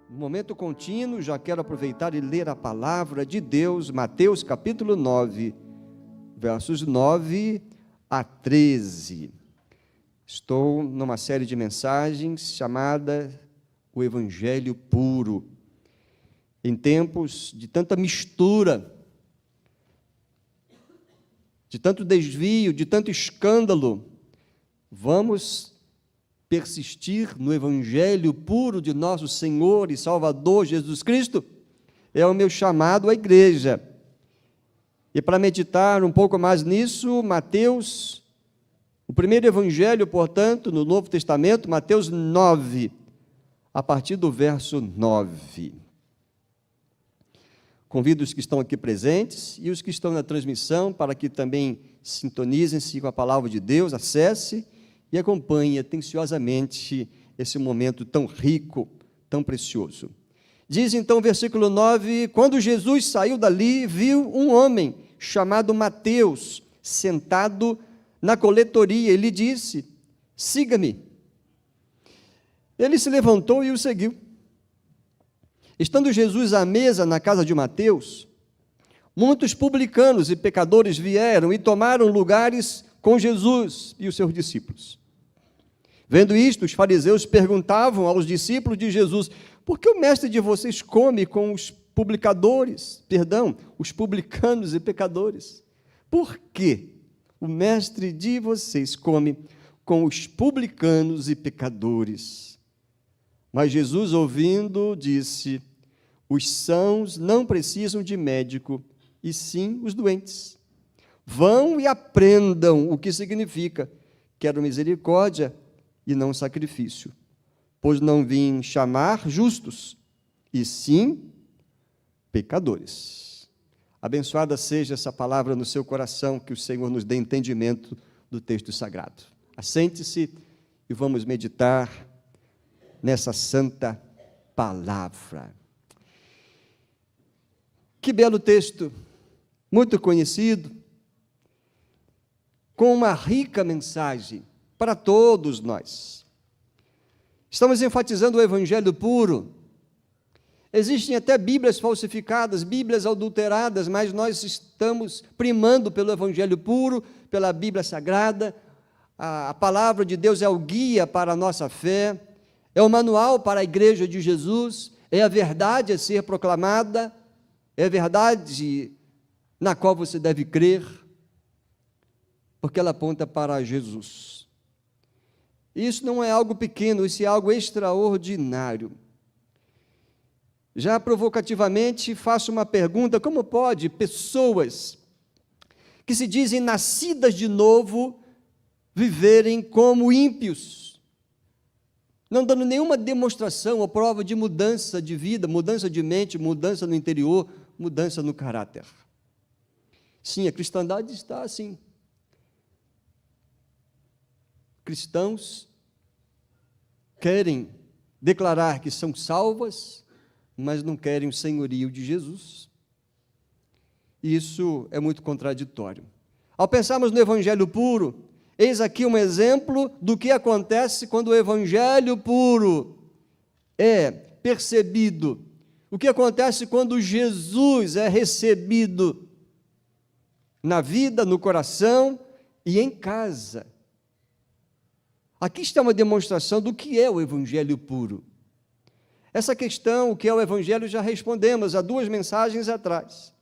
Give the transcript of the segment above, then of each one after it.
No momento contínuo, já quero aproveitar e ler a palavra de Deus, Mateus capítulo 9, versos 9 a 13. Estou numa série de mensagens chamada O Evangelho Puro. Em tempos de tanta mistura, de tanto desvio, de tanto escândalo, vamos persistir no Evangelho puro de nosso Senhor e Salvador Jesus Cristo? É o meu chamado à igreja. E para meditar um pouco mais nisso, Mateus, o primeiro Evangelho, portanto, no Novo Testamento, Mateus 9, a partir do verso 9. Convido os que estão aqui presentes e os que estão na transmissão para que também sintonizem-se com a palavra de Deus, acesse e acompanhe atenciosamente esse momento tão rico, tão precioso. Diz então o versículo 9, quando Jesus saiu dali, viu um homem chamado Mateus, sentado na coletoria, e lhe disse, siga-me. Ele se levantou e o seguiu. Estando Jesus à mesa na casa de Mateus, muitos publicanos e pecadores vieram e tomaram lugares com Jesus e os seus discípulos. Vendo isto, os fariseus perguntavam aos discípulos de Jesus, por que o mestre de vocês come com os os publicanos e pecadores? Por que o mestre de vocês come com os publicanos e pecadores? Mas Jesus, ouvindo, disse, os sãos não precisam de médico, e sim os doentes. Vão e aprendam o que significa, quero misericórdia e não sacrifício, pois não vim chamar justos, e sim pecadores. Abençoada seja essa palavra no seu coração, que o Senhor nos dê entendimento do texto sagrado. Assente-se e vamos meditar nessa santa palavra. Que belo texto, muito conhecido, com uma rica mensagem para todos nós. Estamos enfatizando o Evangelho puro. Existem até Bíblias falsificadas, Bíblias adulteradas, mas nós estamos primando pelo Evangelho puro, pela Bíblia Sagrada. A palavra de Deus é o guia para a nossa fé, é o manual para a igreja de Jesus, é a verdade a ser proclamada, é a verdade na qual você deve crer, porque ela aponta para Jesus. Isso não é algo pequeno, isso é algo extraordinário. Já provocativamente faço uma pergunta, como pode pessoas que se dizem nascidas de novo viverem como ímpios, não dando nenhuma demonstração ou prova de mudança de vida, mudança de mente, mudança no interior, mudança no caráter? Sim, a cristandade está assim. Cristãos querem declarar que são salvas, mas não querem o senhorio de Jesus. Isso é muito contraditório. Ao pensarmos no Evangelho puro, eis aqui um exemplo do que acontece quando o Evangelho puro é percebido. O que acontece quando Jesus é recebido na vida, no coração e em casa. Aqui está uma demonstração do que é o Evangelho puro. Essa questão, o que é o Evangelho, já respondemos há 2 mensagens atrás.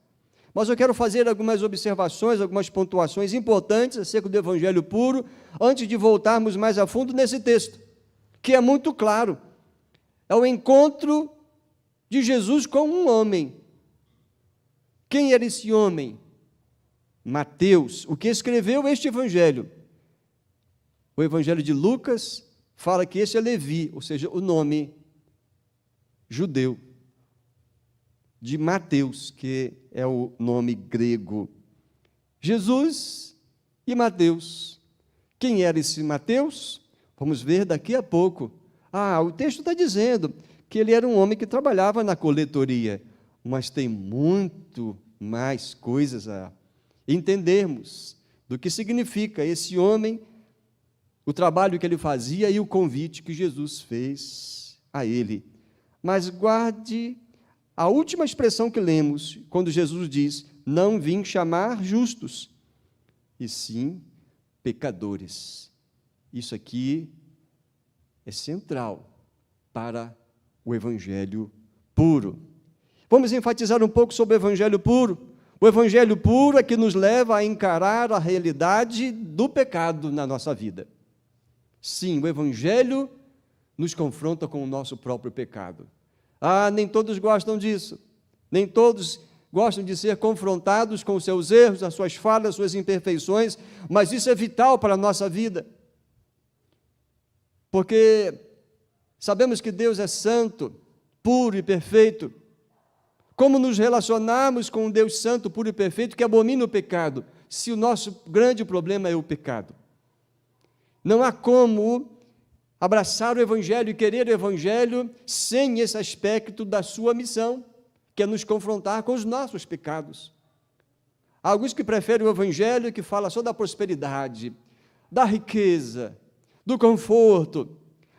Mas eu quero fazer algumas observações, algumas pontuações importantes acerca do Evangelho puro, antes de voltarmos mais a fundo nesse texto, que é muito claro. É o encontro de Jesus com um homem. Quem era esse homem? Mateus, o que escreveu este Evangelho. O Evangelho de Lucas fala que esse é Levi, ou seja, o nome judeu de Mateus, que é o nome grego. Jesus e Mateus. Quem era esse Mateus? Vamos ver daqui a pouco. O texto está dizendo que ele era um homem que trabalhava na coletoria, mas tem muito mais coisas a entendermos do que significa esse homem, o trabalho que ele fazia e o convite que Jesus fez a ele. Mas guarde a última expressão que lemos, quando Jesus diz: não vim chamar justos, e sim pecadores. Isso aqui é central para o evangelho puro. Vamos enfatizar um pouco sobre o evangelho puro. O evangelho puro é que nos leva a encarar a realidade do pecado na nossa vida. Sim, o evangelho nos confronta com o nosso próprio pecado. Nem todos gostam disso. Nem todos gostam de ser confrontados com os seus erros, as suas falhas, as suas imperfeições, mas isso é vital para a nossa vida. Porque sabemos que Deus é santo, puro e perfeito. Como nos relacionarmos com um Deus santo, puro e perfeito, que abomina o pecado, se o nosso grande problema é o pecado? Não há como abraçar o Evangelho e querer o Evangelho sem esse aspecto da sua missão, que é nos confrontar com os nossos pecados. Há alguns que preferem o Evangelho que fala só da prosperidade, da riqueza, do conforto,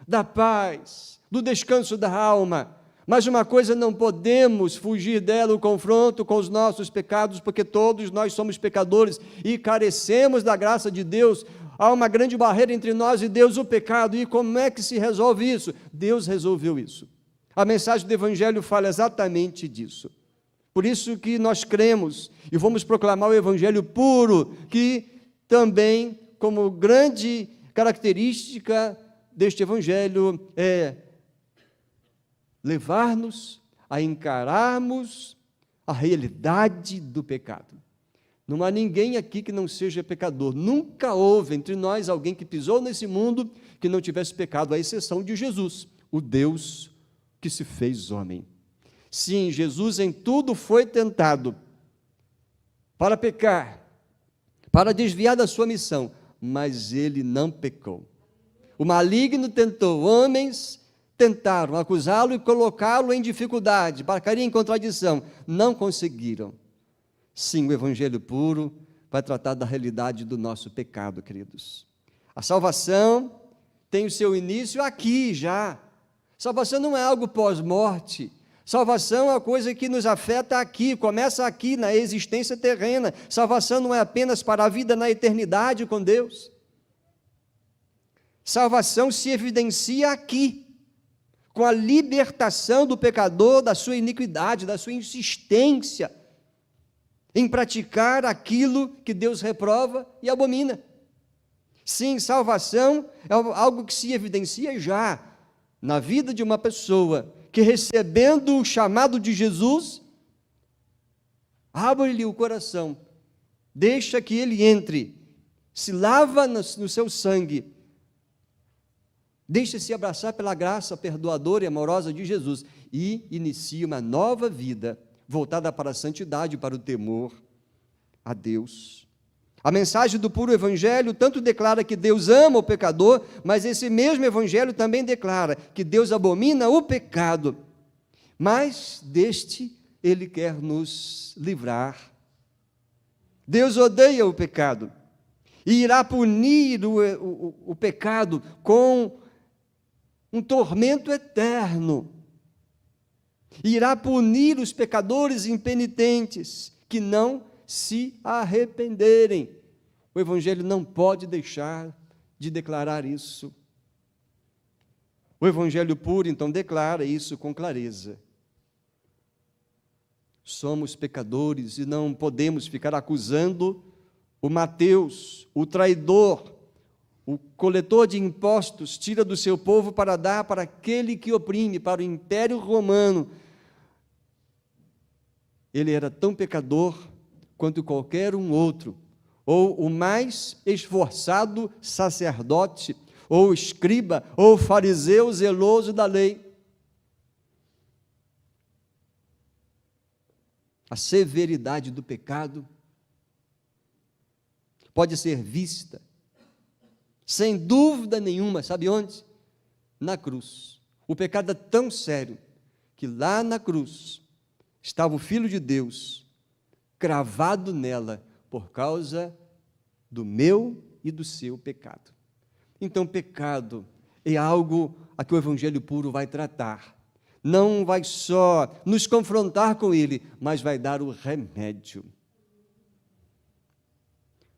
da paz, do descanso da alma. Mas uma coisa não podemos fugir dela, o confronto com os nossos pecados, porque todos nós somos pecadores e carecemos da graça de Deus. Há uma grande barreira entre nós e Deus, o pecado. E como é que se resolve isso? Deus resolveu isso. A mensagem do Evangelho fala exatamente disso. Por isso que nós cremos e vamos proclamar o Evangelho puro, que também, como grande característica deste Evangelho, é levar-nos a encararmos a realidade do pecado. Não há ninguém aqui que não seja pecador. Nunca houve entre nós alguém que pisou nesse mundo que não tivesse pecado, à exceção de Jesus, o Deus que se fez homem. Sim, Jesus em tudo foi tentado para pecar, para desviar da sua missão, mas ele não pecou. O maligno tentou, homens tentaram acusá-lo e colocá-lo em dificuldade, para cair em contradição, não conseguiram. Sim, o Evangelho puro vai tratar da realidade do nosso pecado, queridos. A salvação tem o seu início aqui já. Salvação não é algo pós-morte. Salvação é uma coisa que nos afeta aqui, começa aqui na existência terrena. Salvação não é apenas para a vida na eternidade com Deus. Salvação se evidencia aqui, com a libertação do pecador da sua iniquidade, da sua insistência em praticar aquilo que Deus reprova e abomina. Sim, salvação é algo que se evidencia já na vida de uma pessoa que, recebendo o chamado de Jesus, abre-lhe o coração, deixa que ele entre, se lava no seu sangue, deixa-se abraçar pela graça perdoadora e amorosa de Jesus e inicia uma nova vida voltada para a santidade, para o temor a Deus. A mensagem do puro Evangelho tanto declara que Deus ama o pecador, mas esse mesmo Evangelho também declara que Deus abomina o pecado, mas deste Ele quer nos livrar. Deus odeia o pecado e irá punir o pecado com um tormento eterno. Irá punir os pecadores impenitentes que não se arrependerem. O Evangelho não pode deixar de declarar isso. O Evangelho puro, então, declara isso com clareza. Somos pecadores e não podemos ficar acusando o Mateus, o traidor, o coletor de impostos, tira do seu povo para dar para aquele que oprime, para o Império Romano. Ele era tão pecador quanto qualquer um outro, ou o mais esforçado sacerdote, ou escriba, ou fariseu zeloso da lei. A severidade do pecado pode ser vista, sem dúvida nenhuma, sabe onde? Na cruz. O pecado é tão sério que lá na cruz estava o Filho de Deus, cravado nela, por causa do meu e do seu pecado. Então, pecado é algo a que o Evangelho puro vai tratar. não vai só nos confrontar com ele, mas vai dar o remédio.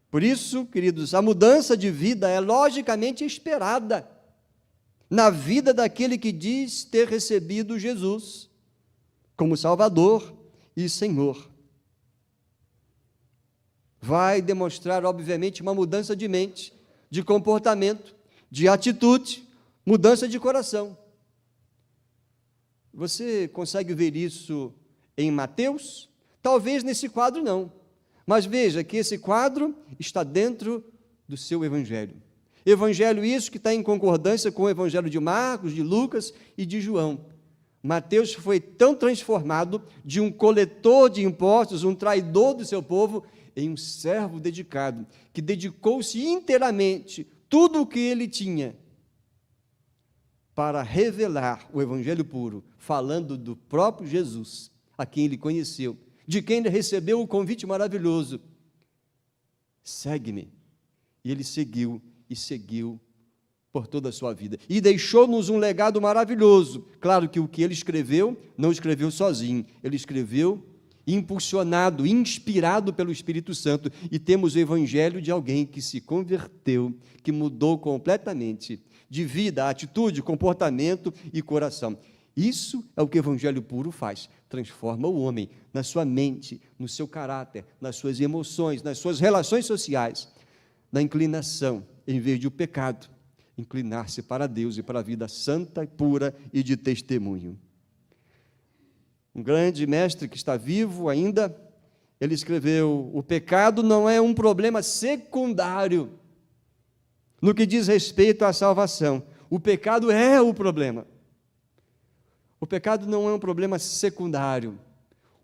Por isso, queridos, a mudança de vida é logicamente esperada na vida daquele que diz ter recebido Jesus como Salvador e Senhor. Vai demonstrar, obviamente, uma mudança de mente, de comportamento, de atitude, mudança de coração. Você consegue ver isso em Mateus? Talvez nesse quadro não, mas veja que esse quadro está dentro do seu Evangelho. Evangelho isso que está em concordância com o Evangelho de Marcos, de Lucas e de João. Mateus foi tão transformado de um coletor de impostos, um traidor do seu povo, em um servo dedicado, que dedicou-se inteiramente tudo o que ele tinha para revelar o Evangelho puro, falando do próprio Jesus, a quem ele conheceu, de quem ele recebeu o convite maravilhoso: segue-me. E ele seguiu, e seguiu por toda a sua vida. E deixou-nos um legado maravilhoso. Claro que o que ele escreveu, não escreveu sozinho, ele escreveu impulsionado, inspirado pelo Espírito Santo, e temos o Evangelho de alguém que se converteu, que mudou completamente de vida, atitude, comportamento e coração. Isso é o que o Evangelho puro faz, transforma o homem na sua mente, no seu caráter, nas suas emoções, nas suas relações sociais, na inclinação, em vez de o pecado, inclinar-se para Deus e para a vida santa, pura e de testemunho. Um grande mestre que está vivo ainda, ele escreveu: o pecado não é um problema secundário no que diz respeito à salvação. O pecado é o problema. O pecado não é um problema secundário.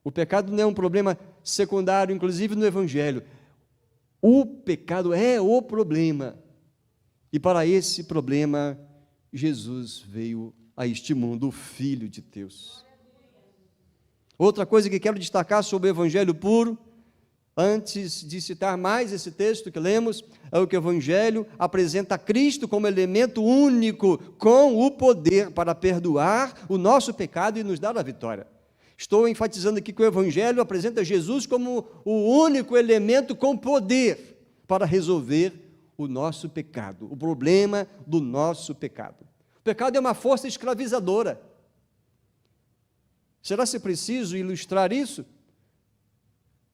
O pecado não é um problema secundário, inclusive no Evangelho. O pecado é o problema. E para esse problema, Jesus veio a este mundo, o Filho de Deus. Outra coisa que quero destacar sobre o Evangelho puro, antes de citar mais esse texto que lemos, é o que o Evangelho apresenta Cristo como elemento único, com o poder para perdoar o nosso pecado e nos dar a vitória. Estou enfatizando aqui que o Evangelho apresenta Jesus como o único elemento com poder para resolver o nosso pecado, o problema do nosso pecado. O pecado é uma força escravizadora. Será se preciso ilustrar isso?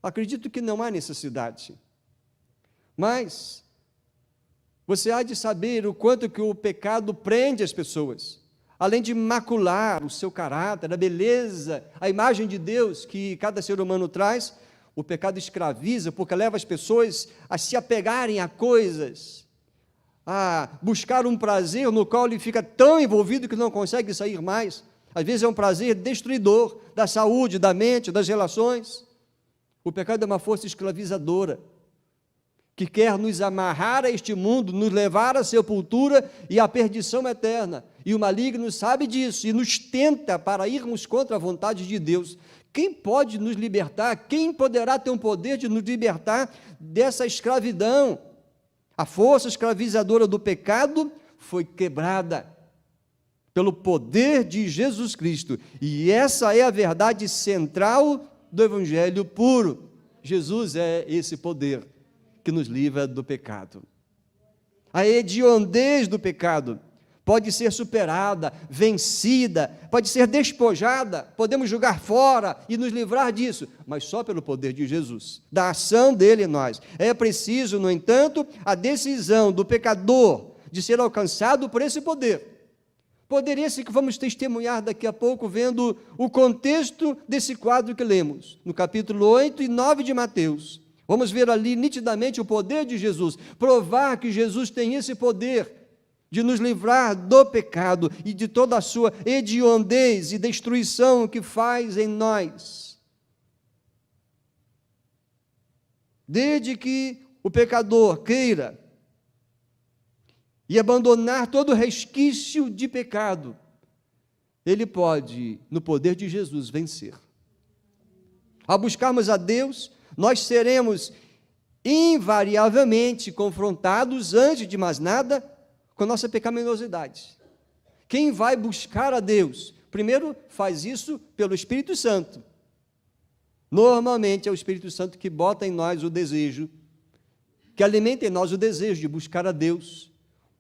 Acredito que não há necessidade. Mas você há de saber o quanto que o pecado prende as pessoas, além de macular o seu caráter, a beleza, a imagem de Deus que cada ser humano traz. O pecado escraviza porque leva as pessoas a se apegarem a coisas, a buscar um prazer no qual ele fica tão envolvido que não consegue sair mais. Às vezes é um prazer destruidor da saúde, da mente, das relações. O pecado é uma força escravizadora que quer nos amarrar a este mundo, nos levar à sepultura e à perdição eterna. E o maligno sabe disso e nos tenta para irmos contra a vontade de Deus. Quem pode nos libertar? Quem poderá ter o poder de nos libertar dessa escravidão? A força escravizadora do pecado foi quebrada pelo poder de Jesus Cristo. E essa é a verdade central do Evangelho puro. Jesus é esse poder que nos livra do pecado. A hediondez do pecado pode ser superada, vencida, pode ser despojada, podemos jogar fora e nos livrar disso, mas só pelo poder de Jesus, da ação dele em nós. É preciso, no entanto, a decisão do pecador de ser alcançado por esse poder. Poder esse que vamos testemunhar daqui a pouco, vendo o contexto desse quadro que lemos, no capítulo 8 e 9 de Mateus. Vamos ver ali nitidamente o poder de Jesus, provar que Jesus tem esse poder de nos livrar do pecado e de toda a sua hediondez e destruição que faz em nós. Desde que o pecador queira e abandonar todo resquício de pecado, ele pode, no poder de Jesus, vencer. Ao buscarmos a Deus, nós seremos invariavelmente confrontados, antes de mais nada, com a nossa pecaminosidade. Quem vai buscar a Deus Primeiro, faz isso pelo Espírito Santo. Normalmente é o Espírito Santo que bota em nós o desejo, que alimenta em nós o desejo de buscar a Deus,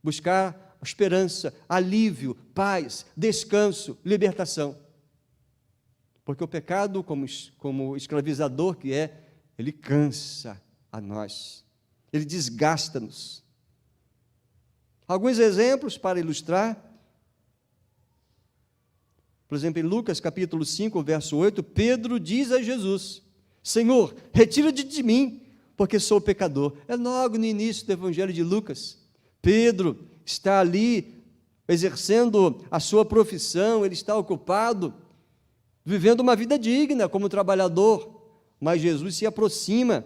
buscar esperança, alívio, paz, descanso, libertação. Porque o pecado, como escravizador que é, ele cansa a nós, ele desgasta-nos. Alguns exemplos para ilustrar. Por exemplo, em Lucas capítulo 5, verso 8, Pedro diz a Jesus: Senhor, retira-te de mim, porque sou pecador. É logo no início do Evangelho de Lucas. Pedro está ali exercendo a sua profissão, ele está ocupado, vivendo uma vida digna como trabalhador, mas Jesus se aproxima,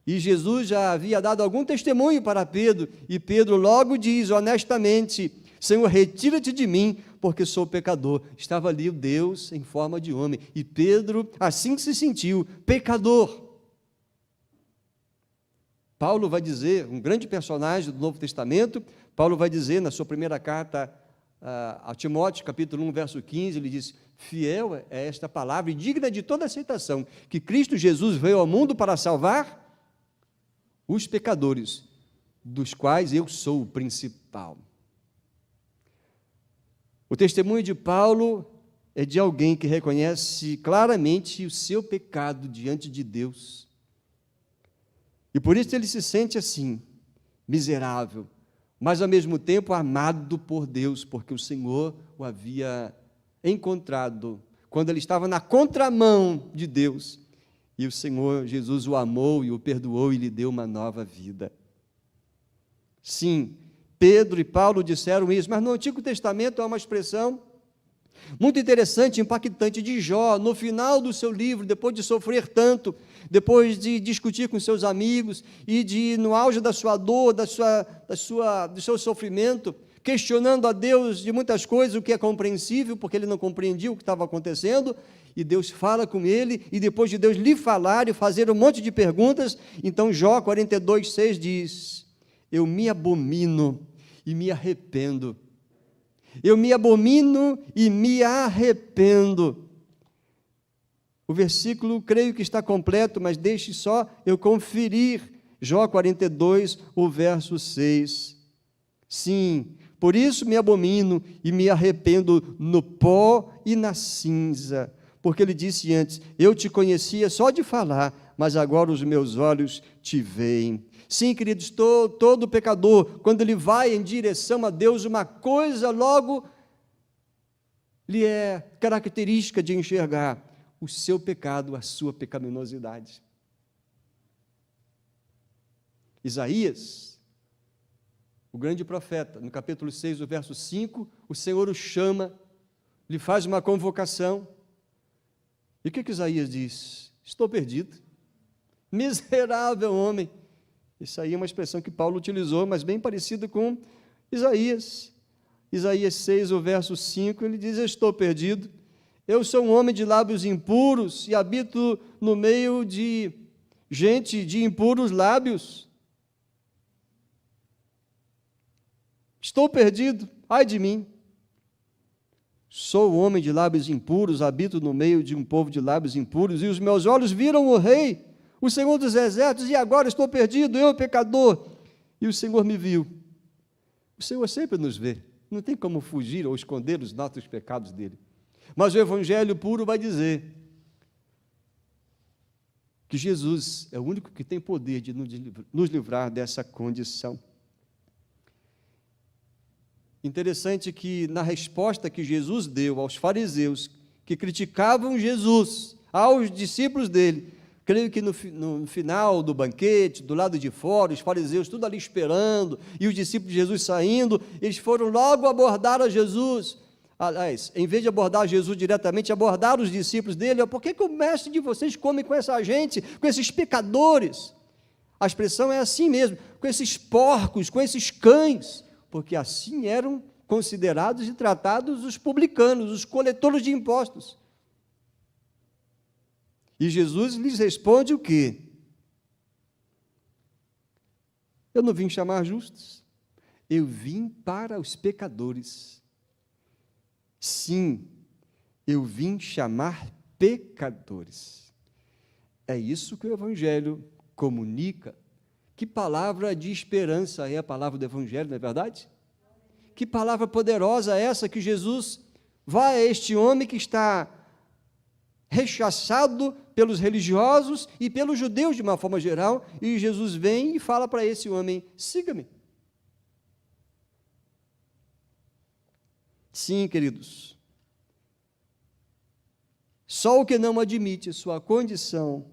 e Jesus já havia dado algum testemunho para Pedro, e Pedro logo diz honestamente: Senhor, retira-te de mim, porque sou pecador. Estava ali o Deus em forma de homem, e Pedro assim se sentiu, pecador. Paulo vai dizer, um grande personagem do Novo Testamento, Paulo vai dizer na sua primeira carta a Timóteo, capítulo 1, verso 15, ele diz: fiel é esta palavra e digna de toda aceitação, que Cristo Jesus veio ao mundo para salvar os pecadores, dos quais eu sou o principal. O testemunho de Paulo é de alguém que reconhece claramente o seu pecado diante de Deus. E por isso ele se sente assim, miserável, mas ao mesmo tempo amado por Deus, porque o Senhor o havia encontrado quando ele estava na contramão de Deus, e o Senhor Jesus o amou e o perdoou e lhe deu uma nova vida. Sim, Pedro e Paulo disseram isso, mas no Antigo Testamento há uma expressão muito interessante, impactante de Jó, no final do seu livro, depois de sofrer tanto, depois de discutir com seus amigos e no auge da sua dor, do seu sofrimento, questionando a Deus de muitas coisas, o que é compreensível, porque ele não compreendia o que estava acontecendo, e Deus fala com ele, e depois de Deus lhe falar e fazer um monte de perguntas, então Jó 42:6 diz: eu me abomino e me arrependo. Eu me abomino e me arrependo. O versículo, creio que está completo, mas deixe só eu conferir. Jó 42, o verso 6. Sim, por isso me abomino e me arrependo no pó e na cinza. Porque ele disse antes: eu te conhecia só de falar, mas agora os meus olhos te veem. Sim, queridos, todo pecador, quando ele vai em direção a Deus, uma coisa logo lhe é característica de enxergar: o seu pecado, a sua pecaminosidade. Isaías, o grande profeta, no capítulo 6, o verso 5, o Senhor o chama, lhe faz uma convocação. E o que Isaías diz? Estou perdido, miserável homem. Isso aí é uma expressão que Paulo utilizou, mas bem parecida com Isaías. Isaías 6, o verso 5, ele diz: estou perdido, eu sou um homem de lábios impuros e habito no meio de gente de impuros lábios. Estou perdido, ai de mim. Sou homem de lábios impuros, habito no meio de um povo de lábios impuros, e os meus olhos viram o Rei, o Senhor dos exércitos, e agora estou perdido, eu pecador. E o Senhor me viu. O Senhor sempre nos vê, não tem como fugir ou esconder os nossos pecados dele. Mas o Evangelho puro vai dizer que Jesus é o único que tem poder de nos livrar dessa condição. Interessante que na resposta que Jesus deu aos fariseus que criticavam Jesus, aos discípulos dele, creio que no final do banquete, do lado de fora, os fariseus tudo ali esperando, e os discípulos de Jesus saindo, eles foram logo abordar a Jesus. Aliás, em vez de abordar Jesus diretamente, abordaram os discípulos dele: por que o mestre de vocês come com essa gente, com esses pecadores? A expressão é assim mesmo, com esses porcos, com esses cães, porque assim eram considerados e tratados os publicanos, os coletores de impostos. E Jesus lhes responde o quê? Eu não vim chamar justos, eu vim para os pecadores. Sim, Eu vim chamar pecadores. É isso que o Evangelho comunica. Que palavra de esperança é a palavra do Evangelho, não é verdade? Que palavra poderosa é essa que Jesus vai a este homem que está rechaçado pelos religiosos e pelos judeus de uma forma geral, e Jesus vem e fala para esse homem: siga-me. Sim, queridos, só o que não admite sua condição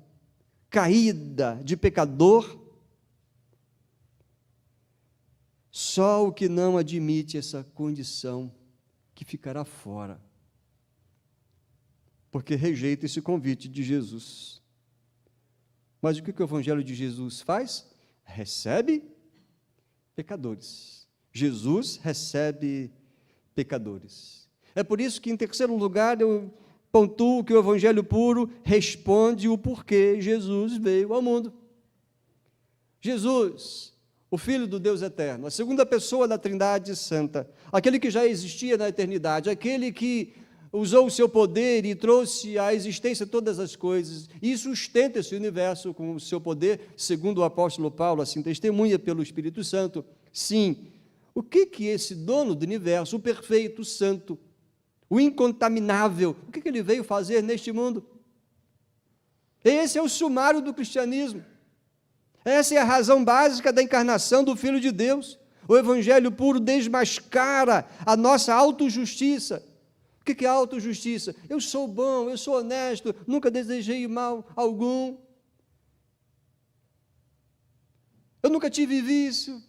caída de pecador, só o que não admite essa condição que ficará fora, porque rejeita esse convite de Jesus. Mas o que o Evangelho de Jesus faz? Recebe pecadores. Jesus recebe pecadores. É por isso que, em terceiro lugar, eu pontuo que o Evangelho puro responde o porquê Jesus veio ao mundo. Jesus, o Filho do Deus eterno, a segunda pessoa da Trindade Santa, aquele que já existia na eternidade, aquele que usou o seu poder e trouxe à existência todas as coisas, e sustenta esse universo com o seu poder, segundo o apóstolo Paulo, assim testemunha pelo Espírito Santo. Sim, o que esse dono do universo, o perfeito, o santo, o incontaminável, o que ele veio fazer neste mundo? Esse é o sumário do cristianismo. Essa é a razão básica da encarnação do Filho de Deus. O Evangelho puro desmascara a nossa autojustiça. O que é autojustiça? Eu sou bom, eu sou honesto, nunca desejei mal algum. Eu nunca tive vício,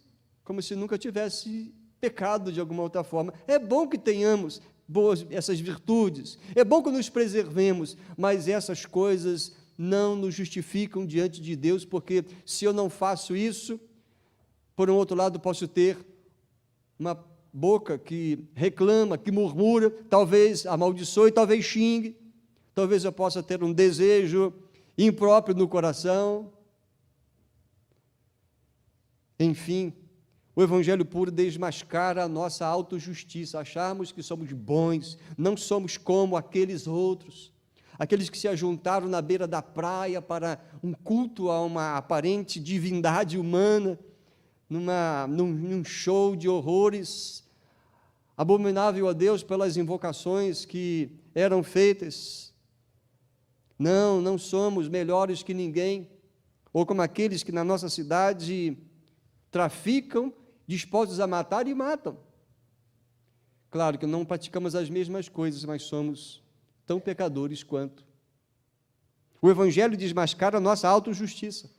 como se nunca tivesse pecado de alguma outra forma. É bom que tenhamos essas virtudes, é bom que nos preservemos, mas essas coisas não nos justificam diante de Deus, porque se eu não faço isso, por um outro lado, posso ter uma boca que reclama, que murmura, talvez amaldiçoe, talvez xingue, talvez eu possa ter um desejo impróprio no coração. Enfim, o Evangelho puro desmascara a nossa autojustiça, acharmos que somos bons, não somos como aqueles outros, aqueles que se ajuntaram na beira da praia para um culto a uma aparente divindade humana, num show de horrores, abominável a Deus pelas invocações que eram feitas. Não somos melhores que ninguém, ou como aqueles que na nossa cidade traficam, dispostos a matar e matam. Claro que não praticamos as mesmas coisas, mas somos tão pecadores quanto. O Evangelho desmascara a nossa autojustiça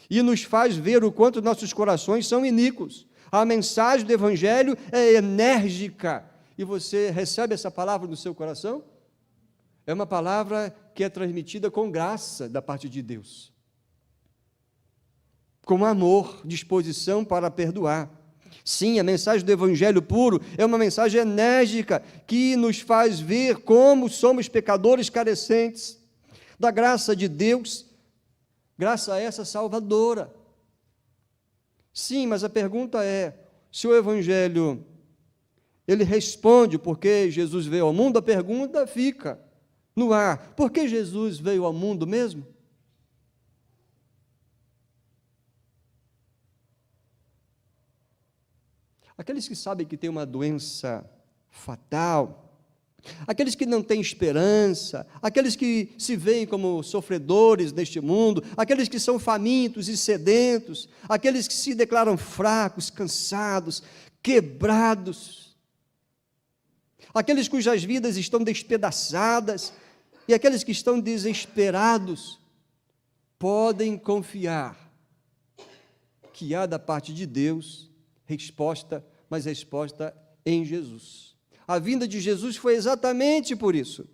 e nos faz ver o quanto nossos corações são iníquos. A mensagem do Evangelho é enérgica. E você recebe essa palavra no seu coração? É uma palavra que é transmitida com graça da parte de Deus, com amor, disposição para perdoar. Sim, a mensagem do Evangelho puro é uma mensagem enérgica que nos faz ver como somos pecadores carecentes da graça de Deus, graça essa salvadora. Sim, mas a pergunta é, se o Evangelho, ele responde porque Jesus veio ao mundo, a pergunta fica no ar: por que Jesus veio ao mundo mesmo? Aqueles que sabem que tem uma doença fatal, aqueles que não têm esperança, aqueles que se veem como sofredores neste mundo, aqueles que são famintos e sedentos, aqueles que se declaram fracos, cansados, quebrados, aqueles cujas vidas estão despedaçadas e aqueles que estão desesperados, podem confiar que há da parte de Deus resposta, mas resposta em Jesus. A vinda de Jesus foi exatamente por isso.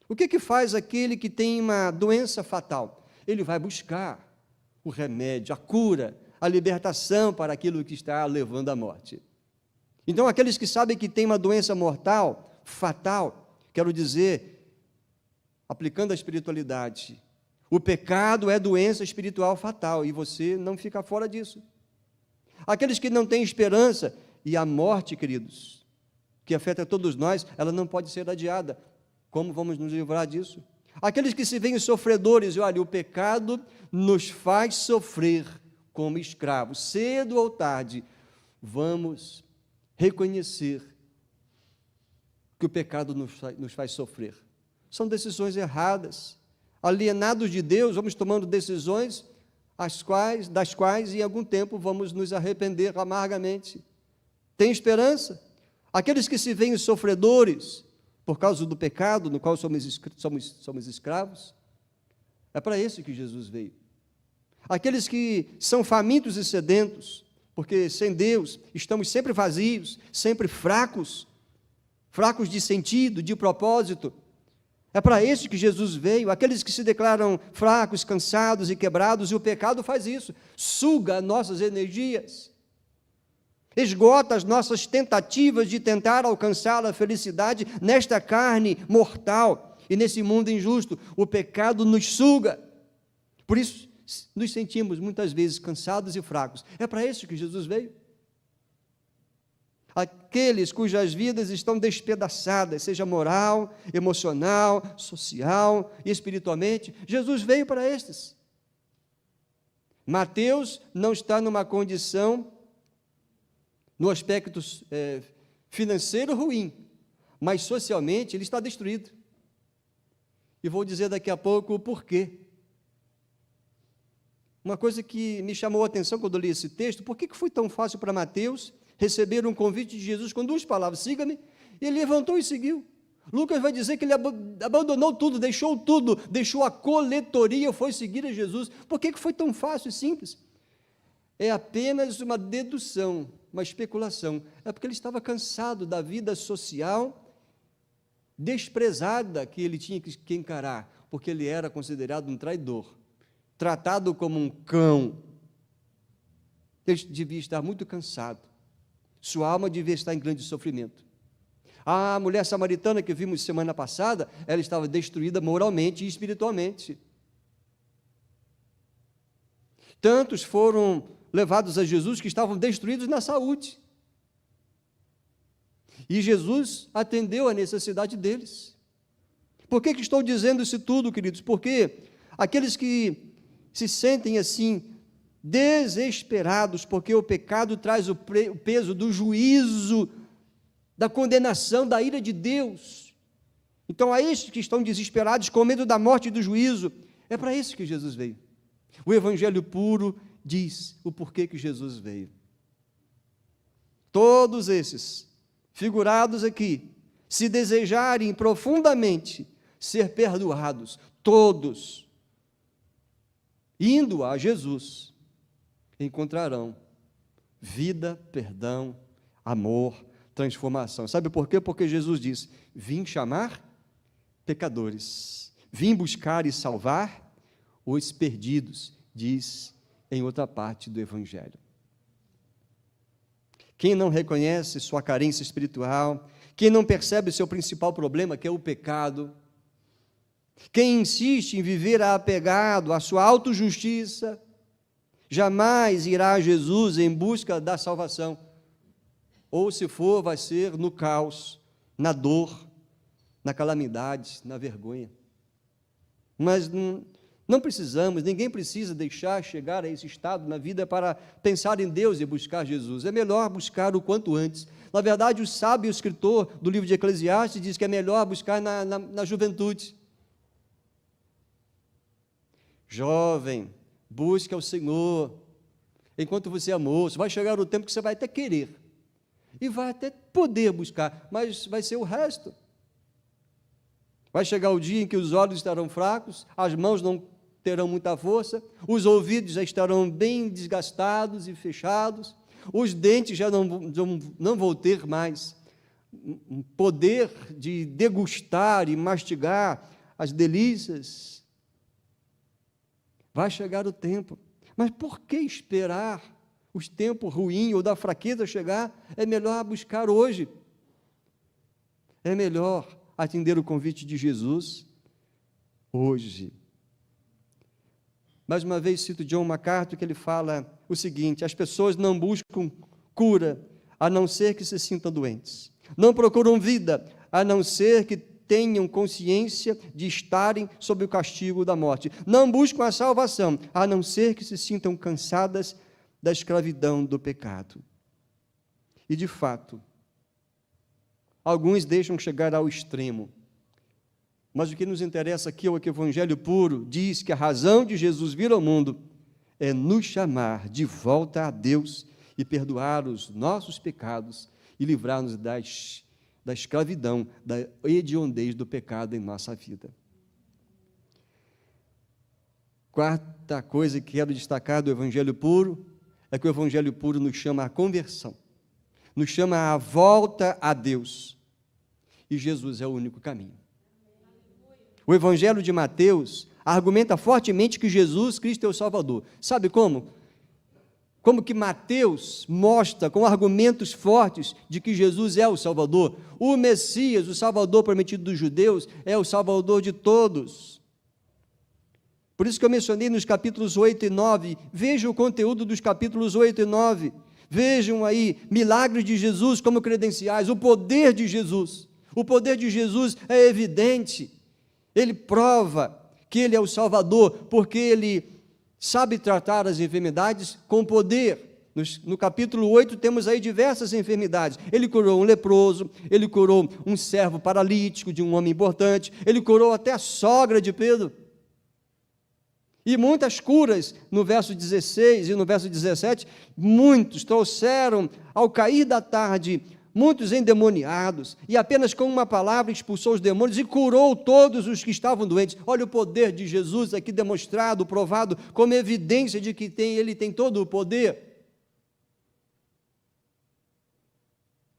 O que faz aquele que tem uma doença fatal? Ele vai buscar o remédio, a cura, a libertação para aquilo que está levando à morte. Então, aqueles que sabem que tem uma doença mortal, fatal, quero dizer, aplicando a espiritualidade, o pecado é doença espiritual fatal, e você não fica fora disso. Aqueles que não têm esperança, e a morte, queridos, que afeta todos nós, ela não pode ser adiada. Como vamos nos livrar disso? Aqueles que se veem sofredores, e olha, o pecado nos faz sofrer como escravos. Cedo ou tarde, vamos reconhecer que o pecado nos faz sofrer. São decisões erradas. Alienados de Deus, vamos tomando decisões das quais em algum tempo vamos nos arrepender amargamente. Tem esperança? Aqueles que se veem sofredores por causa do pecado no qual somos escravos, é para isso que Jesus veio. Aqueles que são famintos e sedentos, porque sem Deus estamos sempre vazios, sempre fracos de sentido, de propósito. É para isso que Jesus veio. Aqueles que se declaram fracos, cansados e quebrados, e o pecado faz isso, suga nossas energias, esgota as nossas tentativas de tentar alcançar a felicidade nesta carne mortal e nesse mundo injusto. O pecado nos suga. Por isso, nos sentimos muitas vezes cansados e fracos. É para isso que Jesus veio. Aqueles cujas vidas estão despedaçadas, seja moral, emocional, social e espiritualmente, Jesus veio para estes. Mateus não está numa condição, no aspecto financeiro ruim, mas socialmente ele está destruído. E vou dizer daqui a pouco o porquê. Uma coisa que me chamou a atenção quando eu li esse texto: por que foi tão fácil para Mateus receber um convite de Jesus com 2 palavras, siga-me? Ele levantou e seguiu. Lucas vai dizer que ele abandonou tudo, deixou a coletoria, foi seguir a Jesus. Por que foi tão fácil e simples? É apenas uma dedução, uma especulação. É porque ele estava cansado da vida social desprezada que ele tinha que encarar, porque ele era considerado um traidor, tratado como um cão. Ele devia estar muito cansado. Sua alma devia estar em grande sofrimento. A mulher samaritana que vimos semana passada, ela estava destruída moralmente e espiritualmente. Tantos foram levados a Jesus que estavam destruídos na saúde. E Jesus atendeu a necessidade deles. Por que estou dizendo isso tudo, queridos? Porque aqueles que se sentem assim, desesperados, porque o pecado traz o peso do juízo, da condenação, da ira de Deus. Então, a estes que estão desesperados, com medo da morte e do juízo, é para isso que Jesus veio. O Evangelho puro diz o porquê que Jesus veio. Todos esses, figurados aqui, se desejarem profundamente ser perdoados, todos, indo a Jesus, encontrarão vida, perdão, amor, transformação. Sabe por quê? Porque Jesus disse: vim chamar pecadores, vim buscar e salvar os perdidos, diz em outra parte do Evangelho. Quem não reconhece sua carência espiritual, quem não percebe o seu principal problema, que é o pecado, quem insiste em viver apegado à sua autojustiça, jamais irá a Jesus em busca da salvação. Ou se for, vai ser no caos, na dor, na calamidade, na vergonha. Mas não precisamos, ninguém precisa deixar chegar a esse estado na vida para pensar em Deus e buscar Jesus. É melhor buscar o quanto antes. Na verdade, o sábio escritor do livro de Eclesiastes diz que é melhor buscar na juventude. Jovem, busque ao Senhor, enquanto você é moço. Vai chegar o tempo que você vai até querer, e vai até poder buscar, mas vai ser o resto. Vai chegar o dia em que os olhos estarão fracos, as mãos não terão muita força, os ouvidos já estarão bem desgastados e fechados, os dentes já não vão ter mais um poder de degustar e mastigar as delícias. Vai chegar o tempo, mas por que esperar os tempos ruins ou da fraqueza chegar? É melhor buscar hoje, é melhor atender o convite de Jesus hoje. Mais uma vez cito John MacArthur, que ele fala o seguinte: as pessoas não buscam cura, a não ser que se sintam doentes, não procuram vida, a não ser que tenham consciência de estarem sob o castigo da morte. Não buscam a salvação, a não ser que se sintam cansadas da escravidão do pecado. E, de fato, alguns deixam chegar ao extremo. Mas o que nos interessa aqui é o que o Evangelho puro diz, que a razão de Jesus vir ao mundo é nos chamar de volta a Deus e perdoar os nossos pecados e livrar-nos da escravidão, da hediondez do pecado em nossa vida. Quarta coisa que quero destacar do Evangelho puro é que o Evangelho puro nos chama à conversão, nos chama à volta a Deus. E Jesus é o único caminho. O Evangelho de Mateus argumenta fortemente que Jesus Cristo é o Salvador. Sabe como? Como que Mateus mostra com argumentos fortes de que Jesus é o Salvador. O Messias, o Salvador prometido dos judeus, é o Salvador de todos. Por isso que eu mencionei nos capítulos 8 e 9, veja o conteúdo dos capítulos 8 e 9, vejam aí, milagres de Jesus como credenciais, o poder de Jesus. O poder de Jesus é evidente, ele prova que ele é o Salvador, porque ele sabe tratar as enfermidades com poder. No capítulo 8 temos aí diversas enfermidades. Ele curou um leproso, ele curou um servo paralítico de um homem importante, ele curou até a sogra de Pedro. E muitas curas, no verso 16 e no verso 17, muitos trouxeram ao cair da tarde muitos endemoniados, e apenas com uma palavra expulsou os demônios e curou todos os que estavam doentes. Olha o poder de Jesus aqui demonstrado, provado, como evidência de que ele tem todo o poder.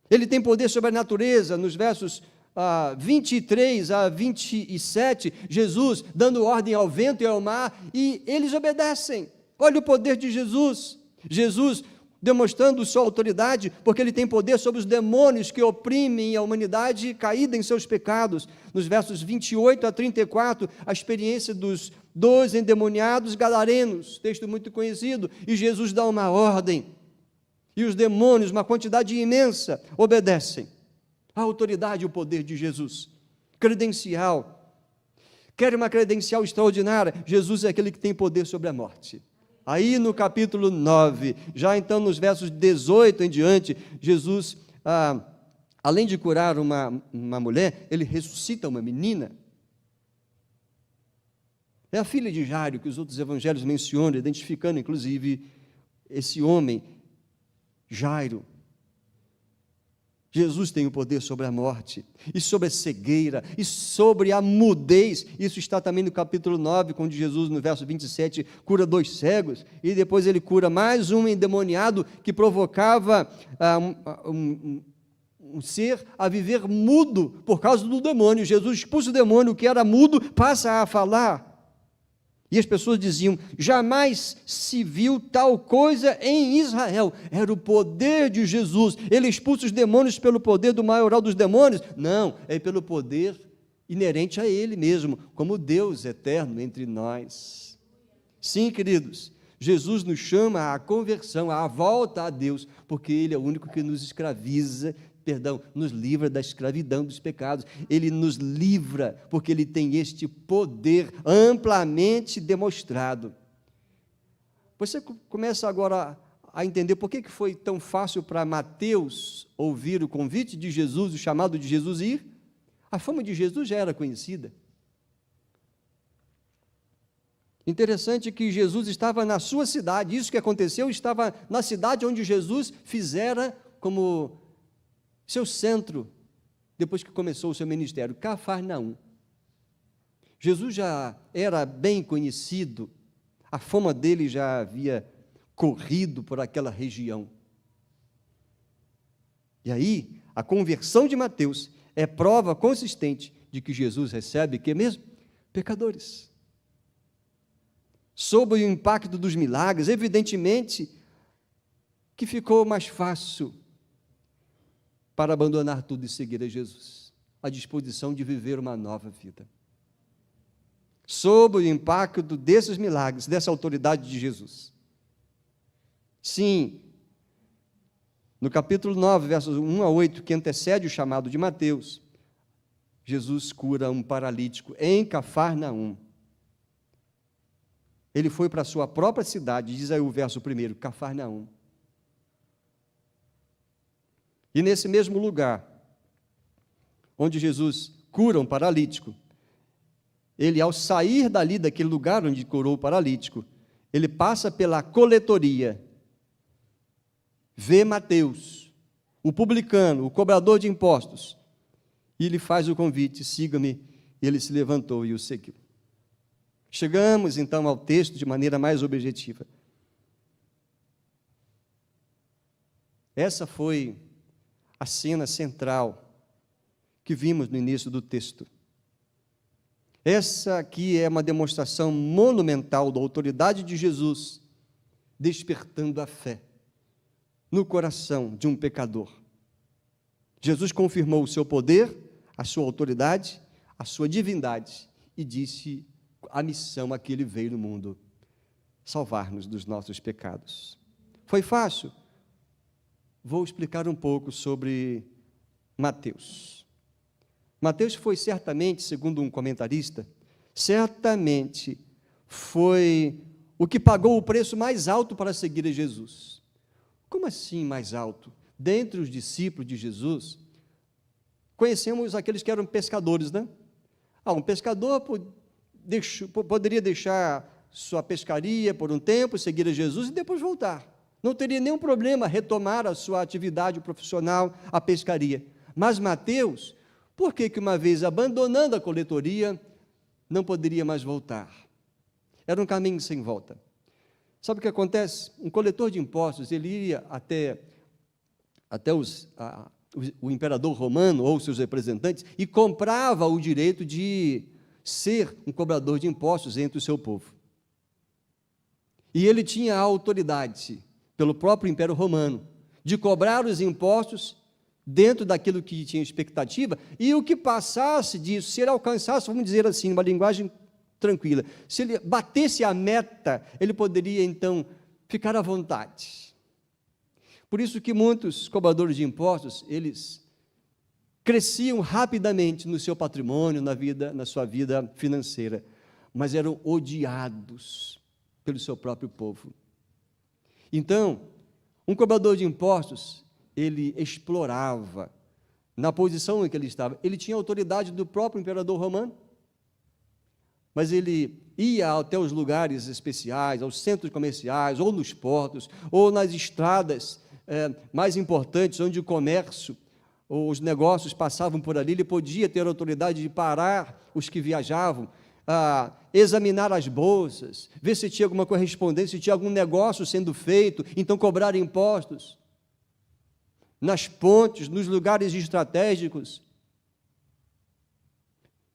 Ele tem poder sobre a natureza. Nos versos 23 a 27, Jesus dando ordem ao vento e ao mar, e eles obedecem. Olha o poder de Jesus. Jesus demonstrando sua autoridade, porque ele tem poder sobre os demônios que oprimem a humanidade caída em seus pecados. Nos versos 28 a 34, a experiência dos 2 endemoniados gadarenos, texto muito conhecido, e Jesus dá uma ordem, e os demônios, uma quantidade imensa, obedecem. A autoridade e o poder de Jesus. Credencial. Quer uma credencial extraordinária? Jesus é aquele que tem poder sobre a morte. Aí no capítulo 9, já então nos versos 18 em diante, Jesus, além de curar uma mulher, ele ressuscita uma menina. É a filha de Jairo, que os outros evangelhos mencionam, identificando inclusive esse homem, Jairo. Jesus tem o poder sobre a morte, e sobre a cegueira, e sobre a mudez. Isso está também no capítulo 9, quando Jesus, no verso 27, cura 2 cegos, e depois ele cura mais um endemoniado que provocava um ser a viver mudo por causa do demônio. Jesus expulsa o demônio, que era mudo, passa a falar. E as pessoas diziam, jamais se viu tal coisa em Israel. Era o poder de Jesus. Ele expulsa os demônios pelo poder do maioral dos demônios? Não, é pelo poder inerente a Ele mesmo, como Deus eterno entre nós. Sim, queridos, Jesus nos chama à conversão, à volta a Deus, porque Ele é o único que nos nos livra da escravidão dos pecados. Ele nos livra, porque Ele tem este poder amplamente demonstrado. Você começa agora a entender por que foi tão fácil para Mateus ouvir o convite de Jesus, o chamado de Jesus e ir? A fama de Jesus já era conhecida. Interessante que Jesus estava na sua cidade, isso que aconteceu estava na cidade onde Jesus fizera como seu centro, depois que começou o seu ministério, Cafarnaum. Jesus já era bem conhecido, a fama dele já havia corrido por aquela região. E aí, a conversão de Mateus é prova consistente de que Jesus recebe, que mesmo? Pecadores. Sob o impacto dos milagres, evidentemente que ficou mais fácil para abandonar tudo e seguir a Jesus, à disposição de viver uma nova vida. Sob o impacto desses milagres, dessa autoridade de Jesus. Sim, no capítulo 9, versos 1 a 8, que antecede o chamado de Mateus, Jesus cura um paralítico em Cafarnaum. Ele foi para a sua própria cidade, diz aí o verso 1, Cafarnaum. E nesse mesmo lugar, onde Jesus cura um paralítico, ele, ao sair dali, daquele lugar onde curou o paralítico, ele passa pela coletoria, vê Mateus, o publicano, o cobrador de impostos, e lhe faz o convite: siga-me. Ele se levantou e o seguiu. Chegamos, então, ao texto de maneira mais objetiva. Essa foi a cena central que vimos no início do texto. Essa aqui é uma demonstração monumental da autoridade de Jesus, despertando a fé no coração de um pecador. Jesus confirmou o seu poder, a sua autoridade, a sua divindade, e disse a missão a que ele veio no mundo: salvar-nos dos nossos pecados. Foi fácil? Vou explicar um pouco sobre Mateus. Mateus foi certamente, segundo um comentarista, certamente foi o que pagou o preço mais alto para seguir a Jesus. Como assim mais alto? Dentre os discípulos de Jesus, conhecemos aqueles que eram pescadores, né? Um pescador poderia deixar sua pescaria por um tempo, seguir a Jesus e depois voltar. Não teria nenhum problema retomar a sua atividade profissional, a pescaria. Mas Mateus, por que uma vez abandonando a coletoria, não poderia mais voltar? Era um caminho sem volta. Sabe o que acontece? Um coletor de impostos, ele ia até o imperador romano ou seus representantes e comprava o direito de ser um cobrador de impostos entre o seu povo. E ele tinha a autoridade, pelo próprio Império Romano, de cobrar os impostos dentro daquilo que tinha expectativa, e o que passasse disso, se ele alcançasse, vamos dizer assim, uma linguagem tranquila, se ele batesse a meta, ele poderia, então, ficar à vontade. Por isso que muitos cobradores de impostos, eles cresciam rapidamente no seu patrimônio, na sua vida financeira, mas eram odiados pelo seu próprio povo. Então, um cobrador de impostos, ele explorava, na posição em que ele estava, ele tinha autoridade do próprio imperador romano, mas ele ia até os lugares especiais, aos centros comerciais, ou nos portos, ou nas estradas mais importantes, onde o comércio, ou os negócios passavam por ali. Ele podia ter a autoridade de parar os que viajavam, examinar as bolsas, ver se tinha alguma correspondência, se tinha algum negócio sendo feito, então cobrar impostos. Nas pontes, nos lugares estratégicos.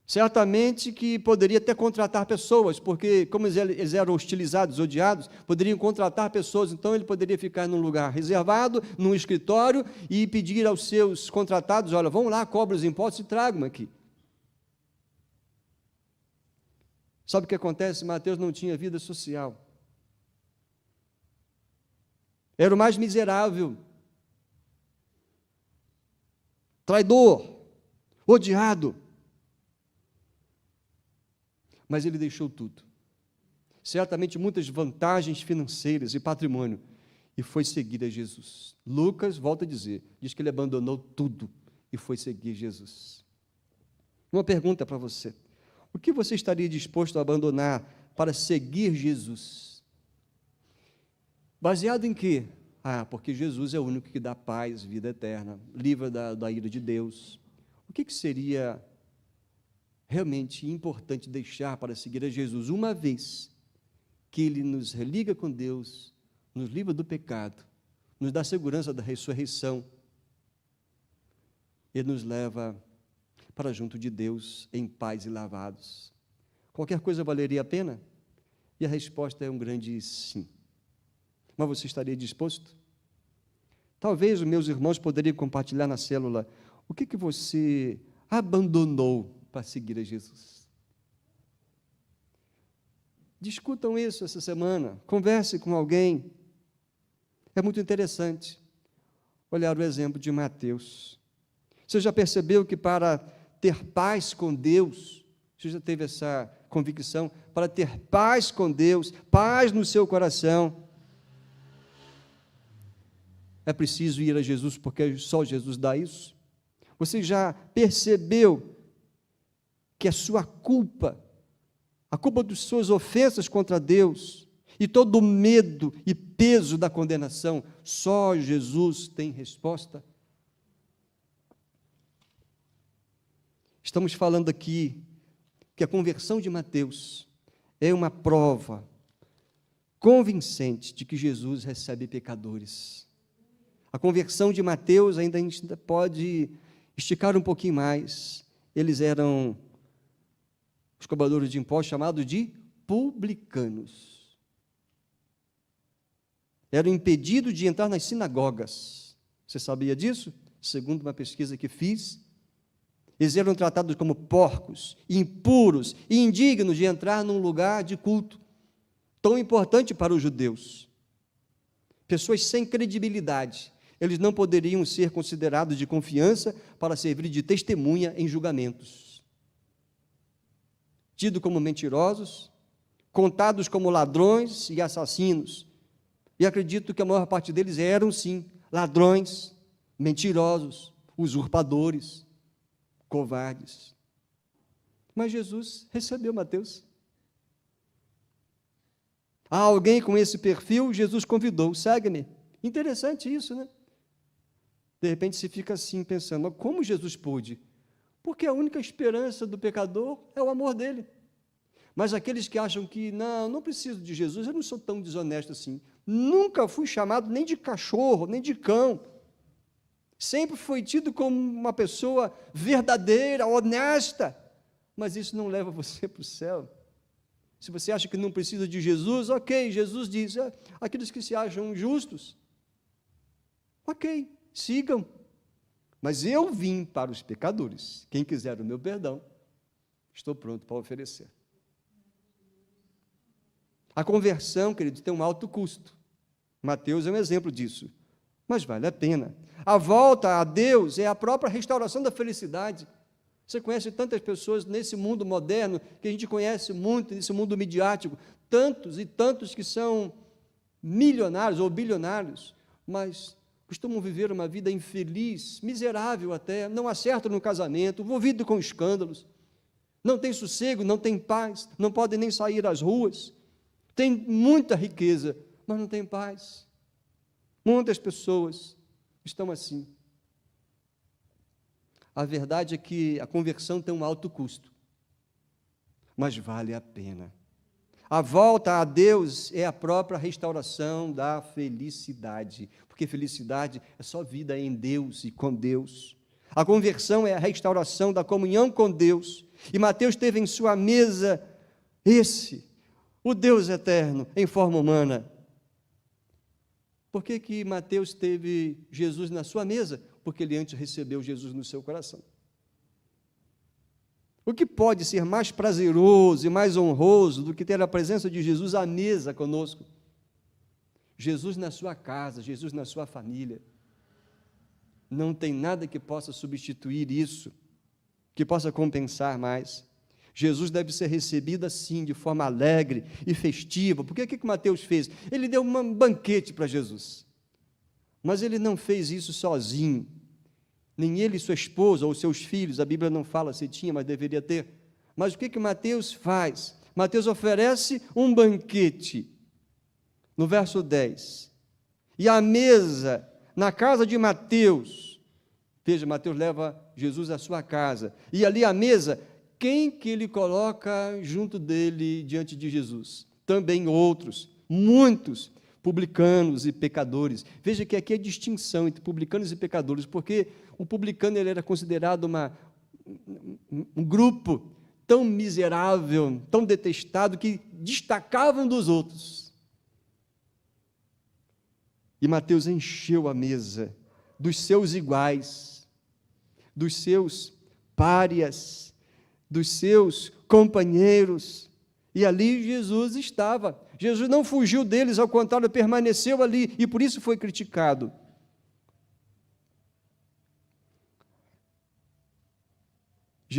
Certamente que poderia até contratar pessoas, porque como eles eram hostilizados, odiados, poderiam contratar pessoas, então ele poderia ficar num lugar reservado, num escritório, e pedir aos seus contratados: olha, vão lá, cobrem os impostos e tragam aqui. Sabe o que acontece? Mateus não tinha vida social. Era o mais miserável, traidor, odiado. Mas ele deixou tudo. Certamente muitas vantagens financeiras e patrimônio, e foi seguir a Jesus. Lucas, volta a dizer, diz que ele abandonou tudo e foi seguir Jesus. Uma pergunta para você: o que você estaria disposto a abandonar para seguir Jesus? Baseado em quê? Porque Jesus é o único que dá paz, vida eterna, livra da ira de Deus. O que seria realmente importante deixar para seguir a Jesus, uma vez que Ele nos religa com Deus, nos livra do pecado, nos dá segurança da ressurreição, Ele nos leva para junto de Deus em paz e lavados? Qualquer coisa valeria a pena? E a resposta é um grande sim. Mas você estaria disposto? Talvez os meus irmãos poderiam compartilhar na célula o que você abandonou para seguir a Jesus. Discutam isso essa semana, converse com alguém. É muito interessante olhar o exemplo de Mateus. Você já percebeu que para ter paz com Deus, você já teve essa convicção? Para ter paz com Deus, paz no seu coração, é preciso ir a Jesus, porque só Jesus dá isso? Você já percebeu que a sua culpa, a culpa das suas ofensas contra Deus, e todo o medo e peso da condenação, só Jesus tem resposta? Estamos falando aqui que a conversão de Mateus é uma prova convincente de que Jesus recebe pecadores. A conversão de Mateus ainda a gente pode esticar um pouquinho mais. Eles eram os cobradores de impostos chamados de publicanos. Eram impedidos de entrar nas sinagogas. Você sabia disso? Segundo uma pesquisa que fiz, eles eram tratados como porcos, impuros e indignos de entrar num lugar de culto tão importante para os judeus. Pessoas sem credibilidade. Eles não poderiam ser considerados de confiança para servir de testemunha em julgamentos. Tidos como mentirosos, contados como ladrões e assassinos. E acredito que a maior parte deles eram, sim, ladrões, mentirosos, usurpadores, covardes. Mas Jesus recebeu Mateus. Há alguém com esse perfil, Jesus convidou, segue-me. Interessante isso, né? De repente se fica assim, pensando, como Jesus pôde? Porque a única esperança do pecador é o amor dele. Mas aqueles que acham que, não preciso de Jesus, eu não sou tão desonesto assim. Nunca fui chamado nem de cachorro, nem de cão. Sempre fui tido como uma pessoa verdadeira, honesta. Mas isso não leva você para o céu. Se você acha que não precisa de Jesus, ok, Jesus diz, aqueles que se acham justos, ok, sigam. Mas eu vim para os pecadores. Quem quiser o meu perdão, estou pronto para oferecer. A conversão, querido, tem um alto custo. Mateus é um exemplo disso. Mas vale a pena. A volta a Deus é a própria restauração da felicidade. Você conhece tantas pessoas nesse mundo moderno, que a gente conhece muito, nesse mundo midiático, tantos e tantos que são milionários ou bilionários, mas costumam viver uma vida infeliz, miserável até, não acertam no casamento, envolvido com escândalos, não tem sossego, não tem paz, não podem nem sair às ruas, tem muita riqueza, mas não tem paz. Muitas pessoas estão assim. A verdade é que a conversão tem um alto custo, mas vale a pena. A volta a Deus é a própria restauração da felicidade, porque felicidade é só vida em Deus e com Deus. A conversão é a restauração da comunhão com Deus, e Mateus teve em sua mesa o Deus eterno, em forma humana. Por que Mateus teve Jesus na sua mesa? Porque ele antes recebeu Jesus no seu coração. O que pode ser mais prazeroso e mais honroso do que ter a presença de Jesus à mesa conosco? Jesus na sua casa, Jesus na sua família. Não tem nada que possa substituir isso, que possa compensar mais. Jesus deve ser recebido assim, de forma alegre e festiva. Porque o que Mateus fez? Ele deu um banquete para Jesus. Mas ele não fez isso sozinho. Nem ele e sua esposa ou seus filhos, a Bíblia não fala se tinha, mas deveria ter. Mas o que Mateus faz? Mateus oferece um banquete. No verso 10. E a mesa, na casa de Mateus, veja, Mateus leva Jesus à sua casa. E ali a mesa, quem que ele coloca junto dele, diante de Jesus? Também outros, muitos, publicanos e pecadores. Veja que aqui é distinção entre publicanos e pecadores, porque o publicano ele era considerado um grupo tão miserável, tão detestado, que destacavam dos outros. E Mateus encheu a mesa dos seus iguais, dos seus párias, dos seus companheiros, e ali Jesus estava. Jesus não fugiu deles, ao contrário, permaneceu ali, e por isso foi criticado.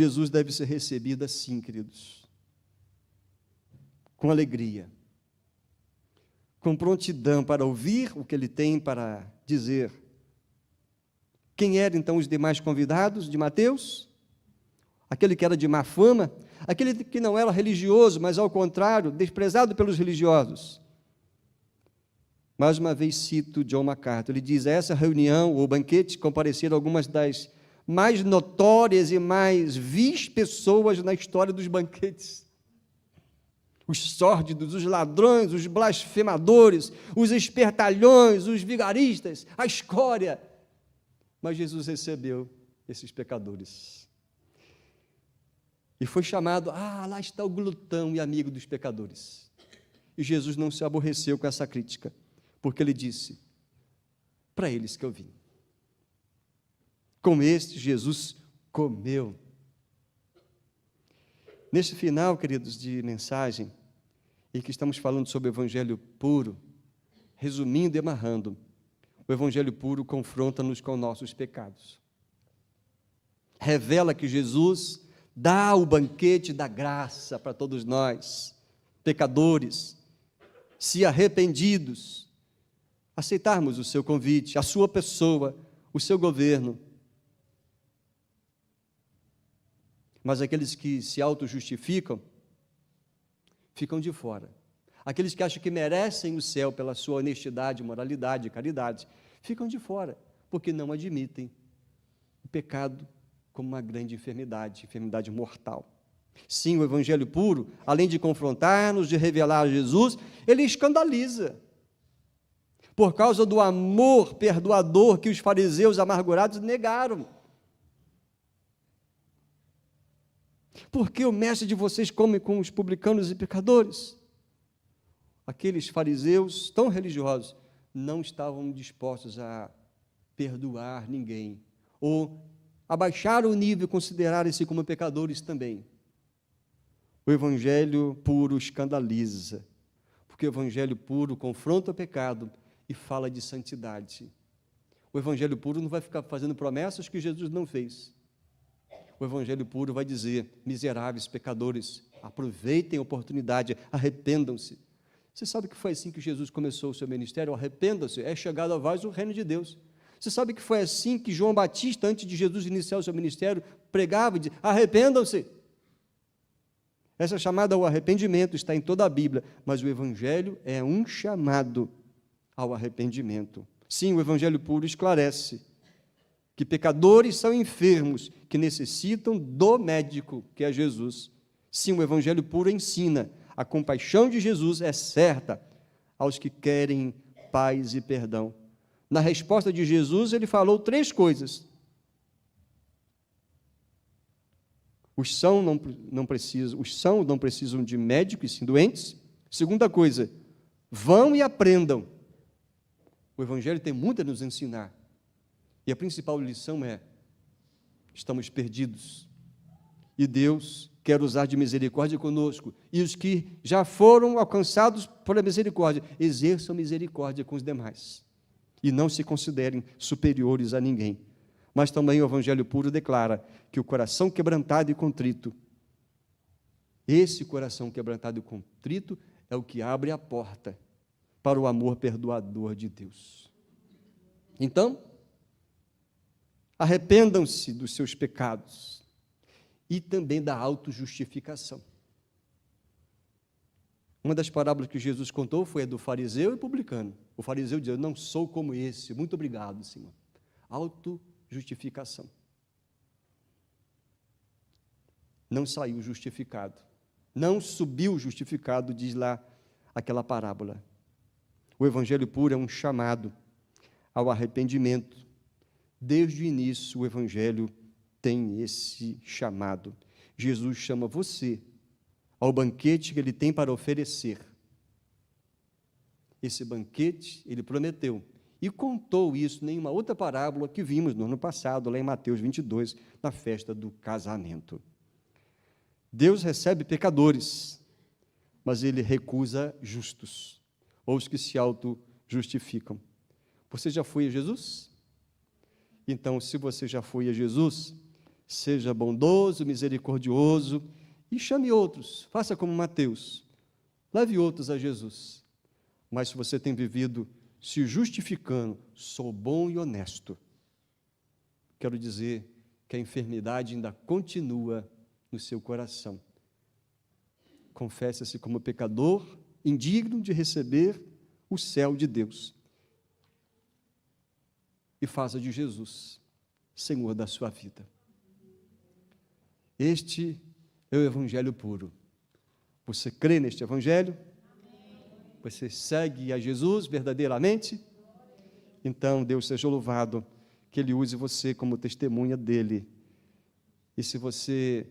Jesus deve ser recebido assim, queridos, com alegria, com prontidão para ouvir o que ele tem para dizer. Quem eram então os demais convidados de Mateus? Aquele que era de má fama, aquele que não era religioso, mas ao contrário, desprezado pelos religiosos. Mais uma vez cito John MacArthur, ele diz: a essa reunião ou banquete compareceram algumas das mais notórias e mais vis pessoas na história dos banquetes. Os sórdidos, os ladrões, os blasfemadores, os espertalhões, os vigaristas, a escória. Mas Jesus recebeu esses pecadores. E foi chamado, lá está o glutão e amigo dos pecadores. E Jesus não se aborreceu com essa crítica, porque ele disse, para eles que eu vim. Com este, Jesus comeu. Neste final, queridos, de mensagem, em que estamos falando sobre o Evangelho puro, resumindo e amarrando, o Evangelho puro confronta-nos com nossos pecados. Revela que Jesus dá o banquete da graça para todos nós, pecadores, se arrependidos, aceitarmos o seu convite, a sua pessoa, o seu governo. Mas aqueles que se auto-justificam, ficam de fora. Aqueles que acham que merecem o céu pela sua honestidade, moralidade e caridade, ficam de fora, porque não admitem o pecado como uma grande enfermidade, enfermidade mortal. Sim, o Evangelho puro, além de confrontar-nos, de revelar Jesus, ele escandaliza. Por causa do amor perdoador que os fariseus amargurados negaram. Porque o mestre de vocês come com os publicanos e pecadores? Aqueles fariseus tão religiosos não estavam dispostos a perdoar ninguém, ou abaixar o nível e considerarem-se como pecadores também. O Evangelho puro escandaliza, porque o Evangelho puro confronta o pecado e fala de santidade. O Evangelho puro não vai ficar fazendo promessas que Jesus não fez. O Evangelho puro vai dizer, miseráveis pecadores, aproveitem a oportunidade, arrependam-se. Você sabe que foi assim que Jesus começou o seu ministério? Arrependam-se, é chegado a vós o reino de Deus. Você sabe que foi assim que João Batista, antes de Jesus iniciar o seu ministério, pregava e dizia, arrependam-se. Essa chamada ao arrependimento está em toda a Bíblia, mas o Evangelho é um chamado ao arrependimento. Sim, o Evangelho puro esclarece que pecadores são enfermos, que necessitam do médico, que é Jesus. Sim, o Evangelho puro ensina, a compaixão de Jesus é certa aos que querem paz e perdão. Na resposta de Jesus, ele falou 3 coisas. Os sãos não precisam de médico e sim doentes. Segunda coisa, vão e aprendam. O Evangelho tem muito a nos ensinar. E a principal lição é, estamos perdidos. E Deus quer usar de misericórdia conosco. E os que já foram alcançados pela misericórdia, exerçam misericórdia com os demais. E não se considerem superiores a ninguém. Mas também o Evangelho puro declara que o coração quebrantado e contrito, esse coração quebrantado e contrito é o que abre a porta para o amor perdoador de Deus. Então, arrependam-se dos seus pecados e também da autojustificação. Uma das parábolas que Jesus contou foi a do fariseu e publicano. O fariseu dizia, eu não sou como esse, muito obrigado, Senhor. Autojustificação. Não saiu justificado. Não subiu justificado, diz lá aquela parábola. O Evangelho puro é um chamado ao arrependimento. Desde o início, o Evangelho tem esse chamado. Jesus chama você ao banquete que ele tem para oferecer. Esse banquete, ele prometeu, e contou isso em uma outra parábola que vimos no ano passado, lá em Mateus 22, na festa do casamento. Deus recebe pecadores, mas ele recusa justos, ou os que se auto-justificam. Você já foi a Jesus? Então, se você já foi a Jesus, Seja bondoso, misericordioso e chame outros. Faça como Mateus. Leve outros a Jesus. Mas se você tem vivido se justificando, sou bom e honesto, quero dizer que a enfermidade ainda continua no seu coração. Confesse-se como pecador, indigno de receber o céu de Deus. E faça de Jesus Senhor da sua vida. Este é o Evangelho puro. Você crê neste Evangelho? Você segue a Jesus verdadeiramente? Então, Deus seja louvado, que Ele use você como testemunha dEle. E se você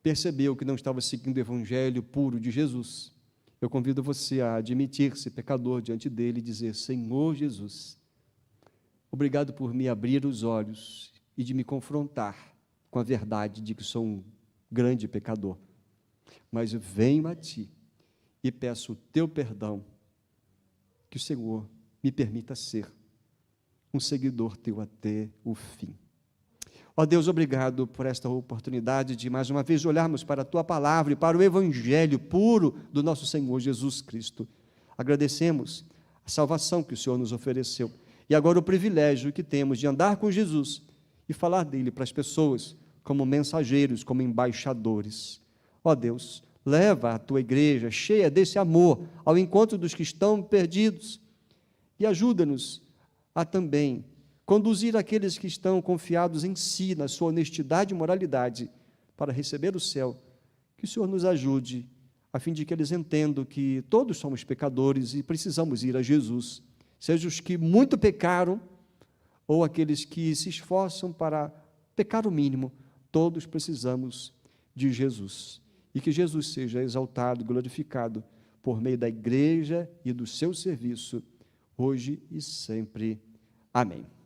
percebeu que não estava seguindo o Evangelho puro de Jesus, eu convido você a admitir-se pecador diante dEle e dizer: Senhor Jesus, obrigado por me abrir os olhos e de me confrontar com a verdade de que sou um grande pecador. Mas eu venho a Ti e peço o Teu perdão, que o Senhor me permita ser um seguidor Teu até o fim. Ó Deus, obrigado por esta oportunidade de mais uma vez olharmos para a Tua palavra e para o Evangelho puro do nosso Senhor Jesus Cristo. Agradecemos a salvação que o Senhor nos ofereceu e agora o privilégio que temos de andar com Jesus e falar dele para as pessoas como mensageiros, como embaixadores. Ó Deus, leva a Tua igreja cheia desse amor ao encontro dos que estão perdidos e ajuda-nos a também conduzir aqueles que estão confiados em Si, na sua honestidade e moralidade, para receber o céu. Que o Senhor nos ajude, a fim de que eles entendam que todos somos pecadores e precisamos ir a Jesus, seja os que muito pecaram, ou aqueles que se esforçam para pecar o mínimo, todos precisamos de Jesus. E que Jesus seja exaltado e glorificado por meio da igreja e do seu serviço, hoje e sempre. Amém.